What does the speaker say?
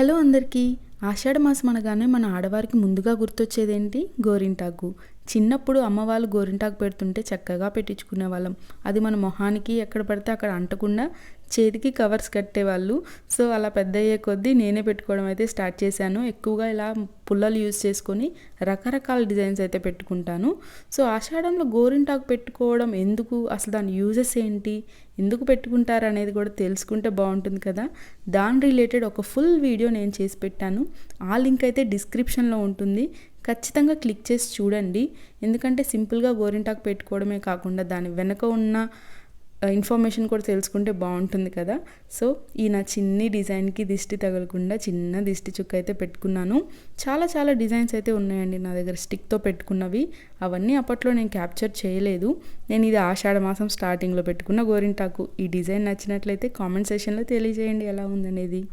Hello అందరికీ. ఆషాఢ మాసం అనగానే మన ఆడవారికి ముందుగా గుర్తొచ్చేదేంటి? గోరింటాకు. చిన్నప్పుడు అమ్మ వాళ్ళు గోరింటాకు పెడుతుంటే చక్కగా పెట్టించుకునేవాళ్ళం. అది మన మొహానికి ఎక్కడ పడితే అక్కడ అంటకుండా చేతికి కవర్స్ కట్టేవాళ్ళు. సో అలా పెద్దయ్యే కొద్దీ నేనే పెట్టుకోవడం అయితే స్టార్ట్ చేశాను. ఎక్కువగా ఇలా పుల్లలు యూజ్ చేసుకొని రకరకాల డిజైన్స్ అయితే పెట్టుకుంటాను. సో ఆషాఢంలో గోరింటాకు పెట్టుకోవడం ఎందుకు? అసలు దాని యూజెస్ ఏంటి? ఎందుకు పెట్టుకుంటారు అనేది కూడా తెలుసుకుంటే బాగుంటుంది కదా. దాని రిలేటెడ్ ఒక ఫుల్ వీడియో నేను చేసి పెట్టాను. ఆ లింక్ అయితే డిస్క్రిప్షన్లో ఉంటుంది. ఖచ్చితంగా క్లిక్ చేసి చూడండి. ఎందుకంటే సింపుల్గా గోరింటాకు పెట్టుకోవడమే కాకుండా దాని వెనక ఉన్న ఇన్ఫర్మేషన్ కూడా తెలుసుకుంటే బాగుంటుంది కదా. సో ఈ నా చిన్ని డిజైన్కి దిష్టి తగలకుండా చిన్న దిష్టి చుక్క అయితే పెట్టుకున్నాను. చాలా డిజైన్స్ అయితే ఉన్నాయండి నా దగ్గర స్టిక్తో పెట్టుకున్నవి. అవన్నీ అప్పట్లో నేను క్యాప్చర్ చేయలేదు. నేను ఇది ఆషాఢ మాసం స్టార్టింగ్లో పెట్టుకున్న గోరింటాకు. ఈ డిజైన్ నచ్చినట్లయితే కామెంట్ సెక్షన్లో తెలియజేయండి ఎలా ఉందనేది.